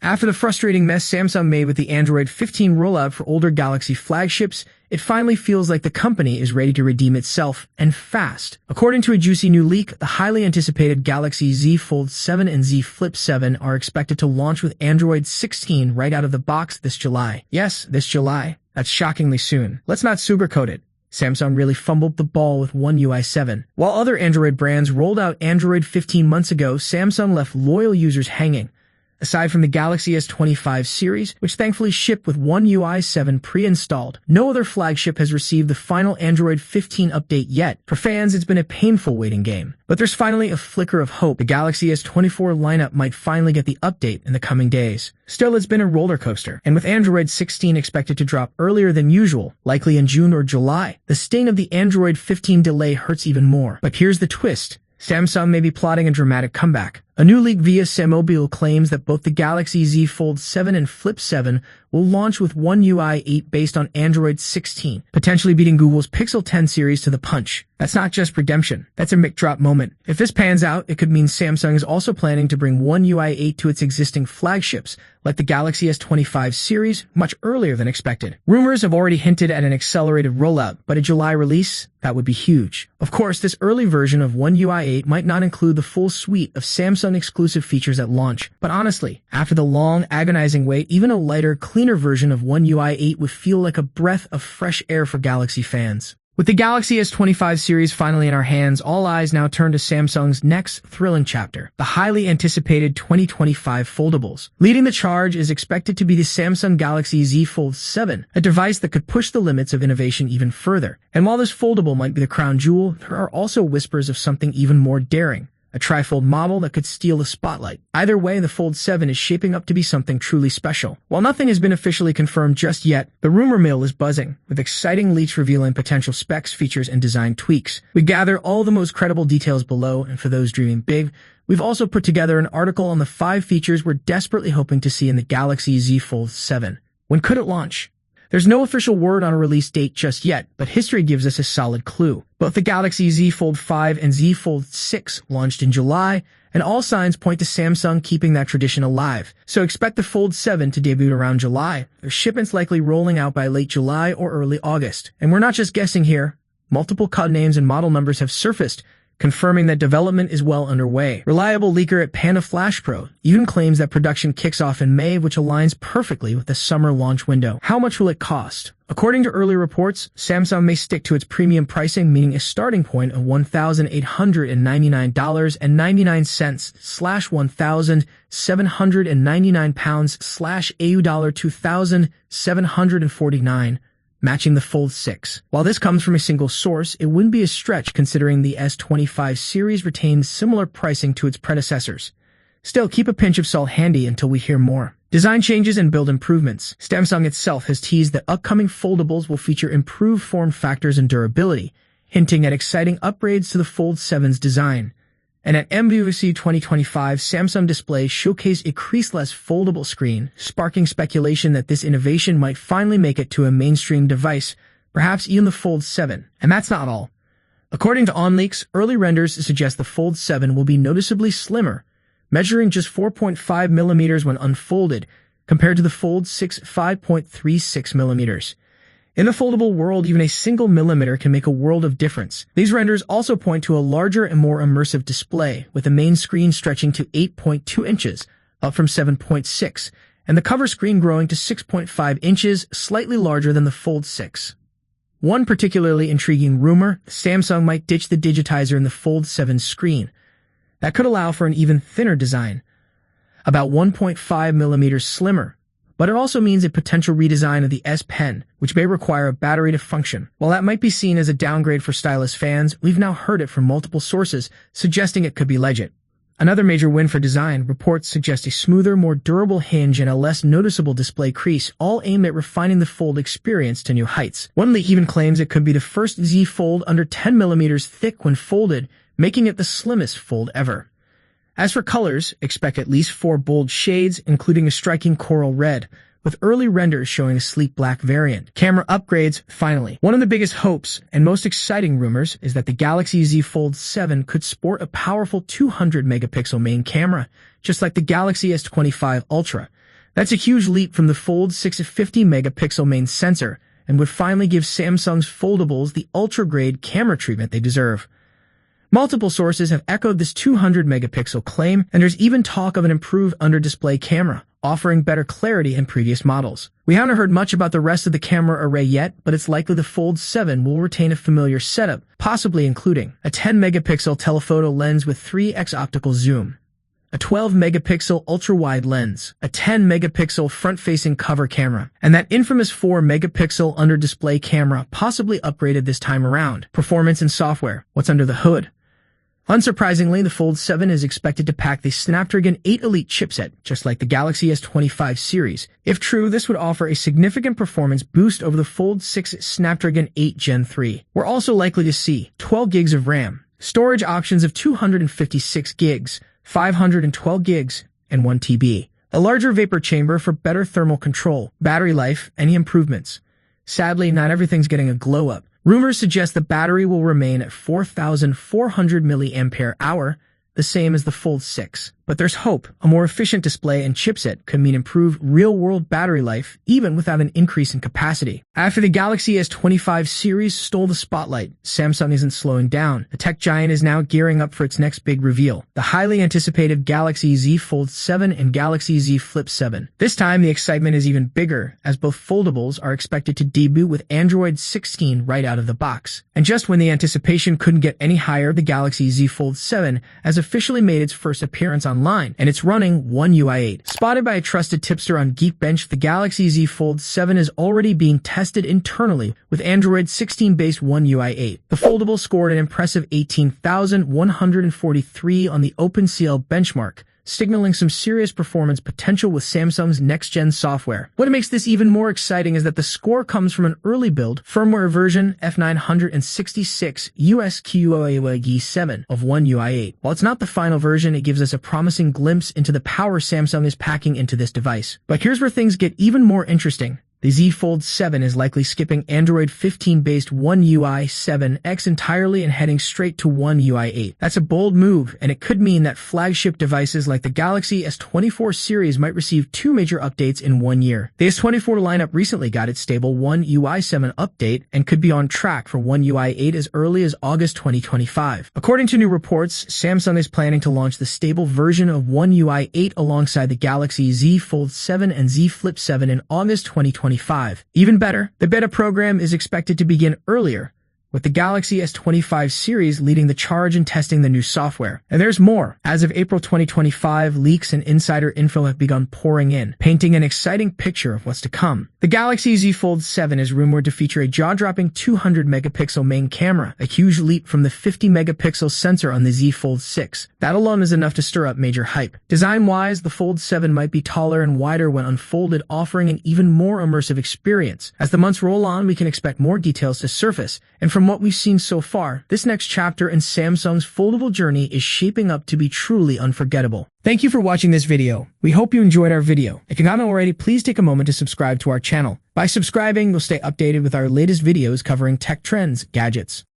After the frustrating mess Samsung made with the Android 15 rollout for older Galaxy flagships, it finally feels like the company is ready to redeem itself, and fast. According to a juicy new leak, the highly anticipated Galaxy Z Fold 7 and Z Flip 7 are expected to launch with Android 16 right out of the box this July. Yes, this July. That's shockingly soon. Let's not sugarcoat it. Samsung really fumbled the ball with One UI 7. While other Android brands rolled out Android 15 months ago, Samsung left loyal users hanging. Aside from the Galaxy S25 series, which thankfully shipped with One UI 7 pre-installed, no other flagship has received the final Android 15 update yet. For fans, it's been a painful waiting game. But there's finally a flicker of hope. The Galaxy S24 lineup might finally get the update in the coming days. Still, it's been a roller coaster, and with Android 16 expected to drop earlier than usual, likely in June or July, the sting of the Android 15 delay hurts even more. But here's the twist. Samsung may be plotting a dramatic comeback. A new leak via Semobil claims that both the Galaxy Z Fold 7 and Flip 7 will launch with One UI 8 based on Android 16, potentially beating Google's Pixel 10 series to the punch. That's not just redemption, that's a mic drop moment. If this pans out, it could mean Samsung is also planning to bring One UI 8 to its existing flagships, like the Galaxy S25 series, much earlier than expected. Rumors have already hinted at an accelerated rollout, but a July release, that would be huge. Of course, this early version of One UI 8 might not include the full suite of Samsung exclusive features at launch. But honestly, after the long, agonizing wait, even a lighter, cleaner version of One UI 8 would feel like a breath of fresh air for Galaxy fans. With the Galaxy S25 series finally in our hands, all eyes now turn to Samsung's next thrilling chapter, the highly anticipated 2025 foldables. Leading the charge is expected to be the Samsung Galaxy Z Fold 7, a device that could push the limits of innovation even further. And while this foldable might be the crown jewel, there are also whispers of something even more daring. A trifold model that could steal the spotlight. Either way, the Fold 7 is shaping up to be something truly special. While nothing has been officially confirmed just yet, the rumor mill is buzzing, with exciting leaks revealing potential specs, features, and design tweaks. We gather all the most credible details below, and for those dreaming big, we've also put together an article on the 5 features we're desperately hoping to see in the Galaxy Z Fold 7. When could it launch? There's no official word on a release date just yet, but history gives us a solid clue. Both the Galaxy Z Fold 5 and Z Fold 6 launched in July, and all signs point to Samsung keeping that tradition alive. So expect the Fold 7 to debut around July, with shipments likely rolling out by late July or early August. And we're not just guessing here. Multiple codenames and model numbers have surfaced, confirming that development is well underway. Reliable leaker at Panda Flash Pro even claims that production kicks off in May, which aligns perfectly with the summer launch window. How much will it cost? According to early reports, Samsung may stick to its premium pricing, meaning a starting point of $1,899/1,799 $2,749, matching the Fold 6. While this comes from a single source, it wouldn't be a stretch considering the S25 series retains similar pricing to its predecessors. Still, keep a pinch of salt handy until we hear more. Design changes and build improvements. Samsung itself has teased that upcoming foldables will feature improved form factors and durability, hinting at exciting upgrades to the Fold 7's design. And at MWC 2025, Samsung displays showcase a creaseless foldable screen, sparking speculation that this innovation might finally make it to a mainstream device, perhaps even the Fold 7. And that's not all. According to OnLeaks, early renders suggest the Fold 7 will be noticeably slimmer, measuring just 4.5 millimeters when unfolded, compared to the Fold 6 5.36 millimeters. In the foldable world, even a single millimeter can make a world of difference. These renders also point to a larger and more immersive display, with the main screen stretching to 8.2 inches, up from 7.6, and the cover screen growing to 6.5 inches, slightly larger than the Fold 6. One particularly intriguing rumor, Samsung might ditch the digitizer in the Fold 7 screen. That could allow for an even thinner design, about 1.5 millimeters slimmer. But it also means a potential redesign of the S Pen, which may require a battery to function. While that might be seen as a downgrade for stylus fans, we've now heard it from multiple sources, suggesting it could be legit. Another major win for design, reports suggest a smoother, more durable hinge and a less noticeable display crease, all aimed at refining the Fold experience to new heights. One leak even claims it could be the first Z Fold under 10 millimeters thick when folded, making it the slimmest Fold ever. As for colors, expect at least 4 bold shades, including a striking coral red, with early renders showing a sleek black variant. Camera upgrades, finally. One of the biggest hopes and most exciting rumors is that the Galaxy Z Fold 7 could sport a powerful 200-megapixel main camera, just like the Galaxy S25 Ultra. That's a huge leap from the Fold 6's 50-megapixel main sensor, and would finally give Samsung's foldables the ultra-grade camera treatment they deserve. Multiple sources have echoed this 200-megapixel claim, and there's even talk of an improved under-display camera, offering better clarity than previous models. We haven't heard much about the rest of the camera array yet, but it's likely the Fold 7 will retain a familiar setup, possibly including a 10-megapixel telephoto lens with 3x optical zoom, a 12-megapixel ultra-wide lens, a 10-megapixel front-facing cover camera, and that infamous 4-megapixel under-display camera, possibly upgraded this time around. Performance and software. What's under the hood? Unsurprisingly, the Fold 7 is expected to pack the Snapdragon 8 Elite chipset, just like the Galaxy S25 series. If true, this would offer a significant performance boost over the Fold 6 Snapdragon 8 Gen 3. We're also likely to see 12 gigs of RAM, storage options of 256 gigs, 512 gigs, and 1 TB. A larger vapor chamber for better thermal control, battery life, any improvements. Sadly, not everything's getting a glow-up. Rumors suggest the battery will remain at 4,400 mAh, the same as the Fold 6. But there's hope. A more efficient display and chipset could mean improved real-world battery life, even without an increase in capacity. After the Galaxy S25 series stole the spotlight, Samsung isn't slowing down. The tech giant is now gearing up for its next big reveal, the highly anticipated Galaxy Z Fold 7 and Galaxy Z Flip 7. This time, the excitement is even bigger, as both foldables are expected to debut with Android 16 right out of the box. And just when the anticipation couldn't get any higher, the Galaxy Z Fold 7 has officially made its first appearance online, and it's running One UI 8. Spotted by a trusted tipster on Geekbench, the Galaxy Z Fold 7 is already being tested internally with Android 16-based One UI 8. The foldable scored an impressive 18,143 on the OpenCL benchmark, signaling some serious performance potential with Samsung's next-gen software. What makes this even more exciting is that the score comes from an early build, firmware version F966 USQOA7 of One UI 8. While it's not the final version, it gives us a promising glimpse into the power Samsung is packing into this device. But here's where things get even more interesting. The Z Fold 7 is likely skipping Android 15-based One UI 7X entirely and heading straight to One UI 8. That's a bold move, and it could mean that flagship devices like the Galaxy S24 series might receive two major updates in 1 year. The S24 lineup recently got its stable One UI 7 update and could be on track for One UI 8 as early as August 2025. According to new reports, Samsung is planning to launch the stable version of One UI 8 alongside the Galaxy Z Fold 7 and Z Flip 7 in August 2025. Even better, the beta program is expected to begin earlier, with the Galaxy S25 series leading the charge in testing the new software. And there's more. As of April 2025, leaks and insider info have begun pouring in, painting an exciting picture of what's to come. The Galaxy Z Fold 7 is rumored to feature a jaw-dropping 200-megapixel main camera, a huge leap from the 50-megapixel sensor on the Z Fold 6. That alone is enough to stir up major hype. Design-wise, the Fold 7 might be taller and wider when unfolded, offering an even more immersive experience. As the months roll on, we can expect more details to surface, and from what we've seen so far, this next chapter in Samsung's foldable journey is shaping up to be truly unforgettable. Thank you for watching this video. We hope you enjoyed our video. If you haven't already, please take a moment to subscribe to our channel. By subscribing, you'll stay updated with our latest videos covering tech trends, gadgets,